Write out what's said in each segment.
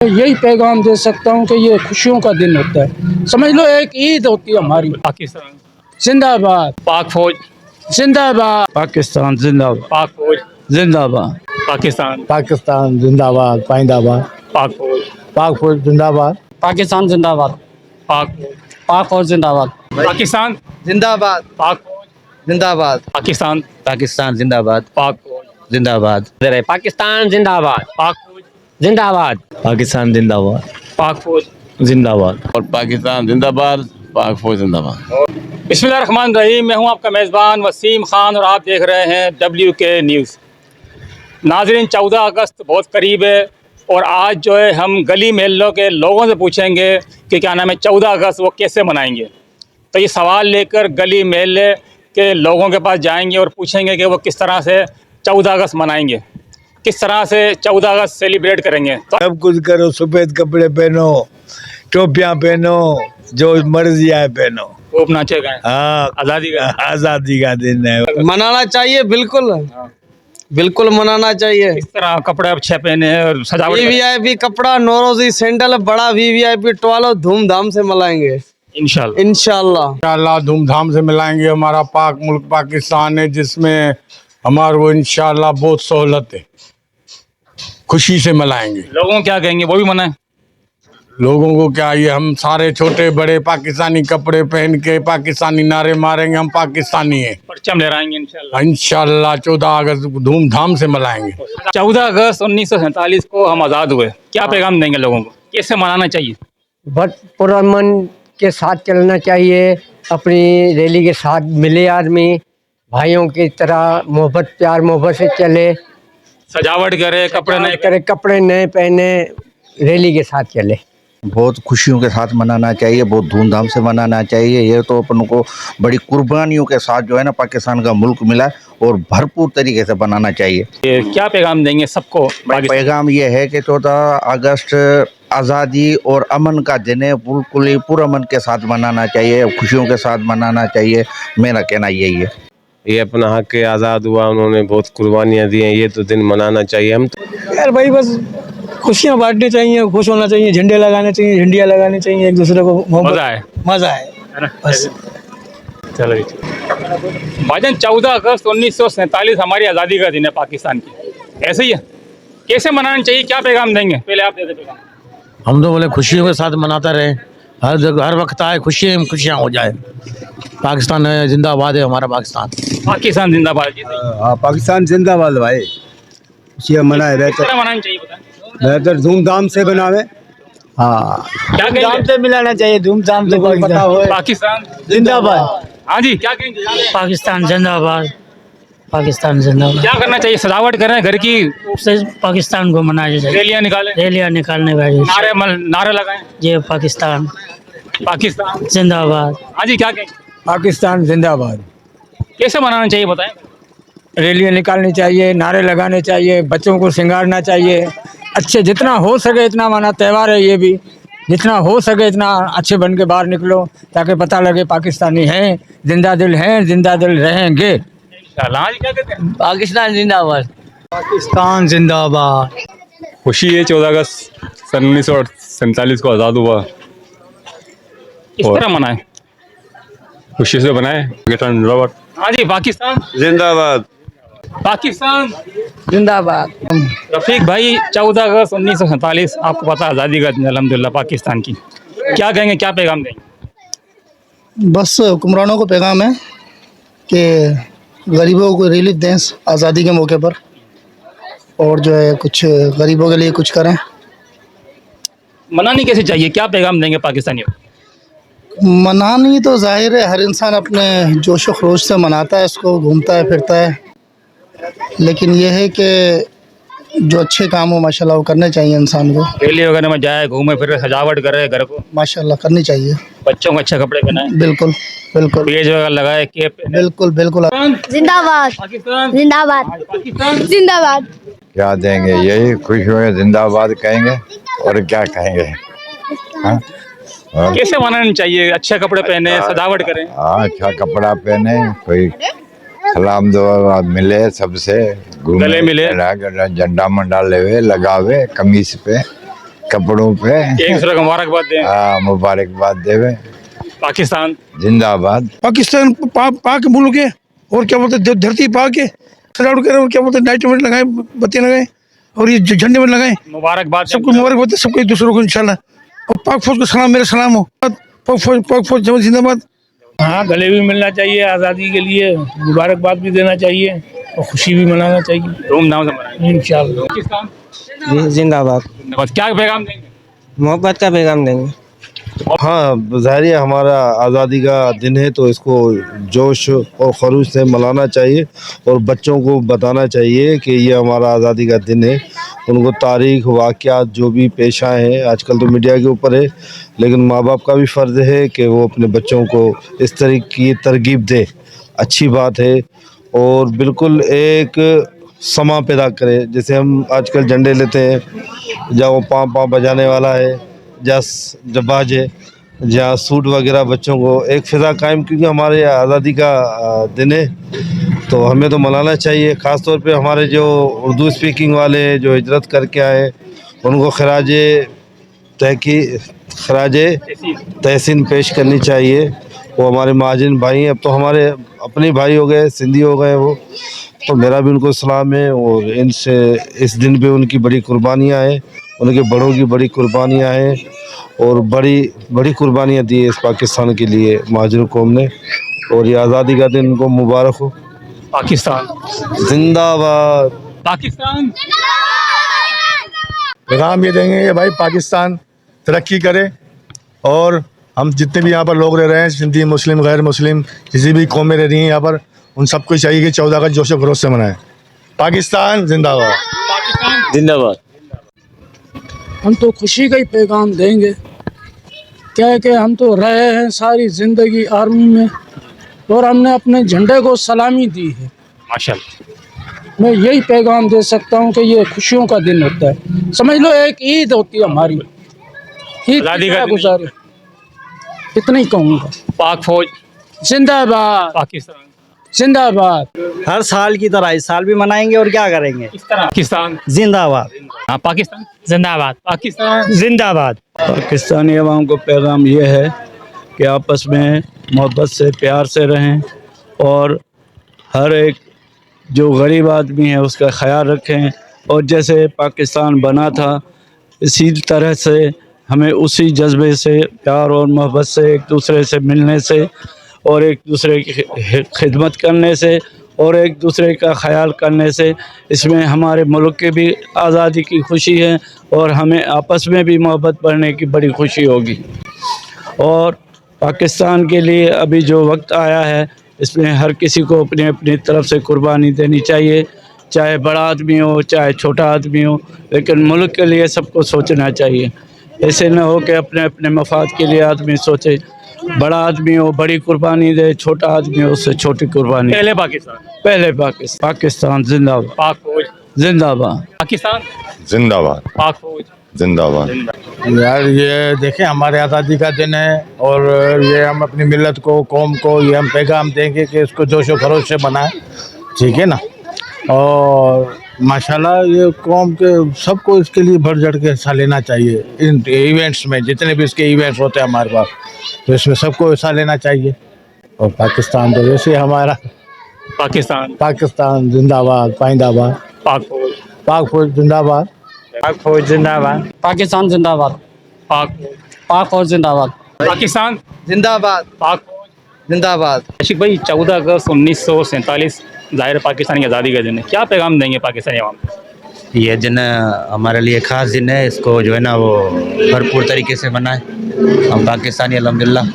यही पैगाम दे सकता हूँ कि ये खुशियों का दिन होता है, समझ लो एक ईद होती है हमारी। पाकिस्तान जिंदाबाद, पाक फौज जिंदाबाद, पाकिस्तान जिंदाबाद, पाक फौज जिंदाबाद, पाकिस्तान पाकिस्तान जिंदाबाद, पाइंदाबाद, पाक फौज पाक फौज जिंदाबाद, पाकिस्तान जिंदाबाद, पाक फौज पाक फौज जिंदाबाद, पाकिस्तान जिंदाबाद, पाक फौज जिंदाबाद, पाकिस्तान पाकिस्तान जिंदाबाद, पाक फौज जिंदाबाद, पाकिस्तान जिंदाबाद, पाक फौज जिंदाबाद, पाकिस्तान जिंदाबाद, पाक फौज जिंदाबाद, और पाकिस्तान जिंदाबाद, पाक फौज जिंदाबाद। बिस्मिल्लाहिर्रहमानिर्रहीम। मैं हूं आपका मेज़बान वसीम खान और आप देख रहे हैं WK न्यूज़। नाज़रीन, 14 अगस्त बहुत करीब है और आज जो है हम गली मोहल्लों के लोगों से पूछेंगे कि क्या नाम है 14 अगस्त वो कैसे मनाएंगे। तो ये सवाल लेकर गली मोहल्ले के लोगों के पास जाएंगे और पूछेंगे कि वो किस तरह से 14 अगस्त मनाएंगे, किस तरह से 14 अगस्त सेलिब्रेट करेंगे। तो सब कुछ करो, सफेद कपड़े पहनो, टोपियां पहनो, जो मर्जी आए पहनो। वो अपना चाहिए हाँ, आजादी का दिन है। मनाना चाहिए, बिल्कुल बिल्कुल मनाना चाहिए। किस तरह कपड़े अच्छे पहने हैं और सजावट करें। VVIP कपड़ा, नौरोजी सैंडल, बड़ा VVIP टॉवल धूमधाम से मनाएंगे इंशाल्लाह। इंशाल्लाह। इंशाल्लाह धूमधाम से मिलाएंगे। हमारा पाक मुल्क पाकिस्तान है जिसमें हमारे को इंशाल्लाह बहुत सहूलत है, खुशी से मनाएंगे। लोगों को क्या कहेंगे वो भी मनाएं। लोगों को क्या, ये हम सारे छोटे बड़े पाकिस्तानी कपड़े पहन के पाकिस्तानी नारे मारेंगे, हम पाकिस्तानी हैं। परचम लहराएंगे इंशाल्लाह। इंशाल्लाह 14 अगस्त धूमधाम से मनाएंगे। 14 अगस्त 1947 को हम आज़ाद हुए, क्या पैगाम देंगे लोगों को, कैसे मनाना चाहिए। पुरअमन के साथ चलना चाहिए, अपनी रैली के साथ मिले, आदमी भाइयों की तरह मोहब्बत प्यार मोहब्बत से चले, सजावट करे, कपड़े नए करे, कपड़े नए पहने, रैली के साथ चले। बहुत खुशियों के साथ मनाना चाहिए, बहुत धूमधाम से मनाना चाहिए। ये तो अपन को बड़ी कुर्बानियों के साथ जो है ना पाकिस्तान का मुल्क मिला और भरपूर तरीके से बनाना चाहिए। क्या पैगाम देंगे सबको। पैगाम ये है कि 14 अगस्त आज़ादी और अमन का दिन है, बिल्कुल ही पुरअमन के साथ मनाना चाहिए, खुशियों के साथ मनाना चाहिए। मेरा कहना यही है। ये अपना हक है, आज़ाद हुआ, उन्होंने बहुत कुर्बानियाँ दी हैं, ये तो दिन मनाना चाहिए। हम तो यार भाई बस खुशियाँ बांटनी चाहिए, खुश होना चाहिए, झंडे लगाने चाहिए, झंडियाँ लगानी चाहिए, एक दूसरे को मजा है बस। चलो जी। भाईजान 14 अगस्त 1947 हमारी आज़ादी का दिन है पाकिस्तान की, ऐसे ही है, कैसे मनाना चाहिए, क्या पैगाम देंगे, पहले आप दे दे पैगाम। हम तो बोले खुशियों के साथ मनाता रहे, हर जगह हर वक्त आए खुशियाँ हो जाए। पाकिस्तान है जिंदाबाद है, हमारा पाकिस्तान। पाकिस्तान जिंदाबाद जी। पाकिस्तान जिंदाबाद भाई। खुशियाँ मनाए क्या मनाना चाहिए बताएं। बेहतर धूमधाम से बनावे। हाँ, क्या धूमधाम से मिलाना चाहिए, धूमधाम से पाकिस्तान जिंदाबाद। हाँ जी, क्या कहेंगे। पाकिस्तान जिंदाबाद, पाकिस्तान जिंदाबाद। क्या करना चाहिए, सजावट करें घर की, से पाकिस्तान को मनाया जाए, रैलियां निकालें, रैलियां निकालने का नारे लगाएं, ये पाकिस्तान पाकिस्तान जिंदाबाद। हाँ जी, क्या कहेंगे, पाकिस्तान जिंदाबाद। कैसे मनाना चाहिए बताएं। रैलियाँ निकालनी चाहिए, नारे लगाने चाहिए, बच्चों को सिंगारना चाहिए, अच्छे जितना हो सके इतना माना त्यौहार है ये भी, जितना हो सके इतना अच्छे बन के बाहर निकलो ताकि पता लगे पाकिस्तानी हैं, जिंदा दिल रहेंगे। हाँ जी, क्या कहते हैं। पाकिस्तान जिंदाबाद, पाकिस्तान जिंदाबाद। खुशी है 14 अगस्त सन 1947 को आज़ाद हुआ, किस तरह मनाएं। खुशी से बनाए। हाँ जी, पाकिस्तान जिंदाबाद, पाकिस्तान जिंदाबाद। रफीक भाई, 14 अगस्त 1947 आपको पता है आज़ादी का दिन अल्हम्दुलिल्लाह पाकिस्तान की, क्या कहेंगे, क्या पैगाम देंगे। बस हुक्मरानों को पैगाम है कि गरीबों को रिलीफ दें आज़ादी के मौके पर, और जो है कुछ गरीबों के लिए कुछ करें। मनानी कैसे चाहिए, क्या पैगाम देंगे पाकिस्तानियों। मनानी तो जाहिर है हर इंसान अपने जोश व खरोश से मनाता है, इसको घूमता है फिरता है, लेकिन यह है कि जो अच्छे काम हो माशाल्लाह वो करने चाहिए इंसान को। रैली वगैरह में जाए, घूमे फिरे, सजावट करे घर को, माशाल्लाह करनी चाहिए। बच्चों को अच्छे कपड़े पहनाए, बिल्कुल बिल्कुल, पेज वगैरह लगाए, कैप पहनाए। बिल्कुल बिल्कुल। जिंदाबाद, पाकिस्तान जिंदाबाद, पाकिस्तान जिंदाबाद। क्या देंगे, यही खुश हुए जिंदाबाद कहेंगे और क्या कहेंगे। हाँ? कैसे मनाना चाहिए, अच्छे कपड़े पहने, सजावट करें। हाँ, अच्छा कपड़ा पहने, कोई सलाम दुआ मिले सबसे, गले मिले, झंडा मंडा लेवे लगावे कमीज पे, कपड़ों पे एक दूसरे को मुबारकबाद दें। मुबारकबाद देवे। पाकिस्तान जिंदाबाद। पाकिस्तान पाक मुल्क है, और क्या बोलते हैं, धरती पाक है, सजावट करें, और क्या बोलते हैं, नाइट में लगाए, बत्तियां लगाए, और ये झंडे में लगाए, मुबारकबाद सबको मुबारकबाद दे, सबको एक दूसरे को इंशाल्लाह। और पाक फौज को सलाम, मेरा सलाम हो। पाक फौज जिंदाबाद। हाँ, गले भी मिलना चाहिए, आज़ादी के लिए मुबारकबाद भी देना चाहिए और खुशी भी मनाना चाहिए धूमधाम से मनाएं इंशाल्लाह। पाकिस्तान जिंदाबाद। बस क्या पैगाम देंगे? मोहब्बत का पैगाम देंगे। हाँ, ज़ाहिर है हमारा आज़ादी का दिन है, तो इसको जोश और खरूश से मनाना चाहिए और बच्चों को बताना चाहिए कि ये हमारा आज़ादी का दिन है। उनको तारीख़ वाक़यात जो भी पेश आए हैं, आजकल तो मीडिया के ऊपर है, लेकिन माँ बाप का भी फ़र्ज़ है कि वो अपने बच्चों को इस तरह की तरगीब दे। अच्छी बात है, और बिल्कुल एक समा पैदा करे। जैसे हम आजकल झंडे लेते हैं, जहाँ वो पाँव पाँव बजाने वाला है, जब बाजे, जहाँ सूट वगैरह, बच्चों को एक फ़िज़ा कायम, क्योंकि हमारे आज़ादी का दिन है, तो हमें तो मनाना चाहिए। ख़ास तौर पे हमारे जो उर्दू स्पीकिंग वाले जो हिजरत करके आए, उनको खराज तहसीन पेश करनी चाहिए। वो हमारे महाजन भाई हैं, अब तो हमारे अपने भाई हो गए, सिंधी हो गए वो, तो मेरा भी उनको सलाम है। और इनसे इस दिन पे उनकी बड़ी कुर्बानियाँ हैं, उनके बड़ों की बड़ी कुर्बानियाँ हैं, और बड़ी कुर्बानियाँ दी है इस पाकिस्तान के लिए महाजर कौम ने, और ये आज़ादी का दिन उनको मुबारक हो। पाकिस्तान जिंदाबाद। पाकिस्तान पैगाम ये देंगे कि भाई पाकिस्तान तरक्की करे, और हम जितने भी यहाँ पर लोग रह रहे हैं, सिंधी, मुस्लिम, गैर मुस्लिम, किसी भी कौम में रह रही हैं यहाँ पर, उन सबको चाहिए कि 14 अगस्त जोश खरोश से मनाएं। पाकिस्तान जिंदाबाद। जिंदाबाद। हम तो खुशी का ही पैगाम देंगे, क्या है कि हम तो रहे हैं सारी ज़िंदगी आर्मी में, और हमने अपने झंडे को सलामी दी है। माशाल्लाह। मैं यही पैगाम दे सकता हूँ कि ये खुशियों का दिन होता है, समझ लो एक ईद होती है हमारी, ईद आज़ादी की का तरह दिन। गुजारे, इतना ही कहूँगा। पाक फौज जिंदाबाद, पाकिस्तान जिंदाबाद। हर साल की तरह इस साल भी मनाएंगे, और क्या करेंगे। इस तरह पाकिस्तान जिंदाबाद। हाँ, पाकिस्तान जिंदाबाद, पाकिस्तान जिंदाबाद। पाकिस्तानी अवाम को पैगाम ये है कि आपस में मोहब्बत से, प्यार से रहें, और हर एक जो गरीब आदमी है उसका ख्याल रखें। और जैसे पाकिस्तान बना था, इसी तरह से हमें उसी जज्बे से, प्यार और मोहब्बत से, एक दूसरे से मिलने से, और एक दूसरे की खिदमत करने से, और एक दूसरे का ख्याल करने से, इसमें हमारे मुल्क की भी आज़ादी की खुशी है, और हमें आपस में भी मोहब्बत बढ़ने की बड़ी खुशी होगी। और पाकिस्तान के लिए अभी जो वक्त आया है, इसमें हर किसी को अपनी अपनी तरफ से कुर्बानी देनी चाहिए, चाहे बड़ा आदमी हो चाहे छोटा आदमी हो, लेकिन मुल्क के लिए सबको सोचना चाहिए। ऐसे न हो कि अपने अपने मफाद के लिए आदमी सोचे, बड़ा आदमी हो बड़ी कुर्बानी दे, छोटा आदमी हो उससे छोटी कुर्बानी। पहले पाकिस्तान पाकिस्तान जिंदाबाद। पाक फौज जिंदाबाद। पाकिस्तान जिंदाबाद। पाक फौज जिंदाबाद। यार ये देखें, हमारे आज़ादी का दिन है, और ये हम अपनी मिल्लत को, कौम को ये हम पैगाम देंगे कि इसको जोशो खरोश से बनाएं, ठीक है ना। और माशाल्लाह ये कौम के सबको इसके लिए बढ़ चढ़ के हिस्सा लेना चाहिए, इन इवेंट्स में, जितने भी इसके इवेंट्स होते हैं हमारे पास, तो इसमें सबको हिस्सा लेना चाहिए। और पाकिस्तान तो वैसे हमारा, पाकिस्तान जिंदाबाद, पाइंदाबाद। पाक फौज जिंदाबाद। पाक फौज जिंदाबाद। पाकिस्तान जिंदाबाद, पाक फौज जिंदाबाद। पाकिस्तान जिंदाबाद। पाक फौज जिंदाबाद। आशिक भाई, 14 अगस्त 1947 ज़ाहिर पाकिस्तान की आज़ादी का दिन है, क्या पैगाम देंगे पाकिस्तानी अवाम को? ये दिन हमारे लिए ख़ास दिन है, इसको जो है ना वो भरपूर तरीके से मनाएं। हम पाकिस्तानी अल्हम्दुलिल्लाह,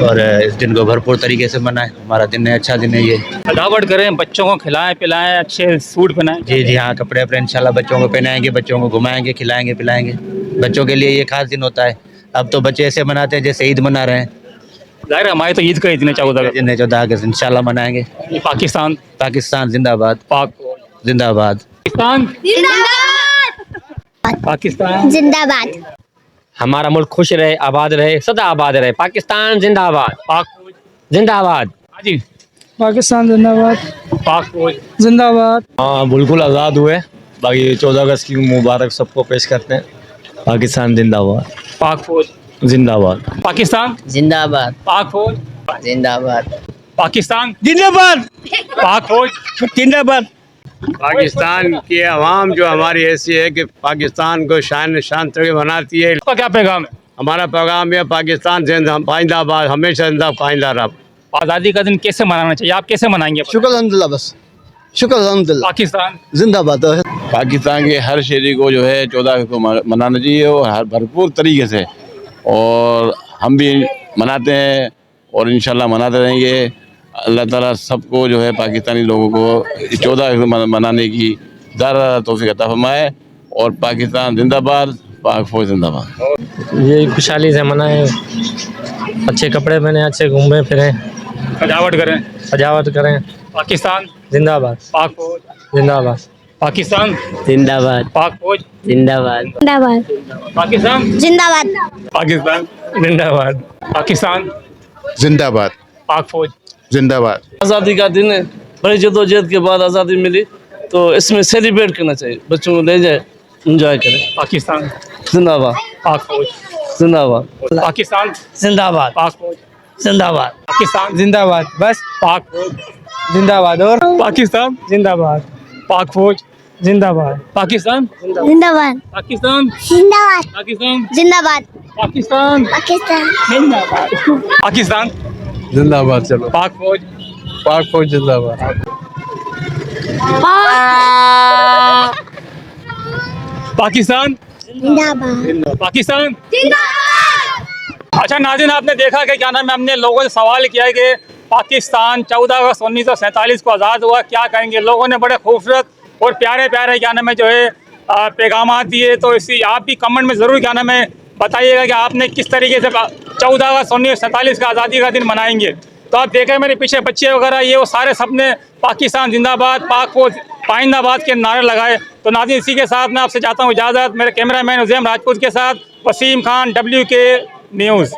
और इस दिन को भरपूर तरीके से मनाएं। हमारा दिन है, अच्छा दिन है ये। सजावट करें, बच्चों को खिलाएं पिलाएं, अच्छे सूट पहनाएं। जी हाँ, कपड़े अपने इंशाल्लाह बच्चों को पहनाएंगे, बच्चों को घुमाएंगे, खिलाएंगे पिलाएंगे। बच्चों के लिए ये खास दिन होता है। अब तो बच्चे ऐसे मनाते हैं जैसे ईद मना रहे हैं। ज़ाहिर हमारे तो ईद का ही दिन है 14 अगस्त इंशाल्लाह मनाएंगे। पाकिस्तान जिंदाबाद। पाक जिंदाबाद। पाकिस्तान जिंदाबाद। हमारा मुल्क खुश रहे, आबाद रहे, सदा आबाद रहे। पाकिस्तान जिंदाबाद। पाक जिंदाबाद। जी, पाकिस्तान जिंदाबाद, पाक फौज जिंदाबाद। हाँ, बिल्कुल आज़ाद हुए। बाकी 14 अगस्त की मुबारक सबको पेश करते हैं। पाकिस्तान जिंदाबाद। पाक फौज जिंदाबाद। पाकिस्तान जिंदाबाद पाक फौज जिंदाबाद पाकिस्तान जिंदाबाद पाक फौज जिंदाबाद। पाकिस्तान की आवाम जो हमारी ऐसी है कि पाकिस्तान को शान शान तरीके बनाती है। आपका क्या पैगाम है? हमारा पैगाम है पाकिस्तान जिंदाबाद, हमेशा जिंदा रहा। आज़ादी का दिन कैसे मनाना चाहिए, आप कैसे मनाएंगे? शुक्र अल्हम्दुलिल्लाह, बस शुक्र अल्हम्दुलिल्लाह। पाकिस्तान जिंदाबाद। पाकिस्तान के हर शहरी को जो है 14 को मनाना चाहिए और हर भरपूर तरीके से, और हम भी मनाते हैं और इंशाल्लाह मनाते रहेंगे। अल्लाह ताला सबको जो है पाकिस्तानी लोगों को 14 को मनाने की ज़्यादा तौफीक अता फरमाए। और पाकिस्तान जिंदाबाद, पाक फौज जिंदाबाद। ये खुशहाली से मनाएं, अच्छे कपड़े पहने, अच्छे घूमें फिरें, सजावट करें। पाकिस्तान जिंदाबाद पाक फौज जिंदाबाद पाकिस्तान जिंदाबाद पाक फौज जिंदाबाद जिंदाबाद पाकिस्तान जिंदाबाद पाकिस्तान जिंदाबाद पाकिस्तान जिंदाबाद पाक फौज जिंदाबाद। आज़ादी का दिन है, बड़ी जद्दोजहद के बाद आज़ादी मिली, तो इसमें सेलिब्रेट करना चाहिए, बच्चों को ले जाए, एंजॉय करें। पाकिस्तान जिंदाबाद पाक फौज जिंदाबाद पाकिस्तान जिंदाबाद पाक फौज जिंदाबाद पाकिस्तान जिंदाबाद बस पाक फौज जिंदाबाद और पाकिस्तान जिंदाबाद पाक फौज जिंदाबाद पाकिस्तान जिंदाबाद पाकिस्तान जिंदाबाद पाकिस्तान जिंदाबाद पाकिस्तान पाकिस्तान पाकिस्तान जिंदाबाद। चलो पाक फौज जिंदाबाद। पाकिस्तान जिंदाबाद पाकिस्तान। जिंदाबाद। अच्छा नाज़रीन, आपने देखा कि क्या नाम है, हमने लोगों से सवाल किया है कि पाकिस्तान 14 अगस्त 1947 को आज़ाद हुआ, क्या कहेंगे? लोगों ने बड़े खूबसूरत और प्यारे प्यारे क्या नाम है जो है पैगाम दिए। तो इसी आप भी कमेंट में ज़रूर क्या नाम है बताइएगा कि आपने किस तरीके से 14 अगस्त 1947 का आज़ादी का दिन मनाएंगे। तो आप देखें मेरे पीछे बच्चे वगैरह, ये वो सारे सबने पाकिस्तान जिंदाबाद, पाक फौज, पाइंदाबाद के नारे लगाए। तो नाज़रीन, इसी के साथ मैं आपसे चाहता हूँ इजाज़त। मेरे कैमरामैन उज़ैम राजपूत के साथ वसीम खान, WK न्यूज़।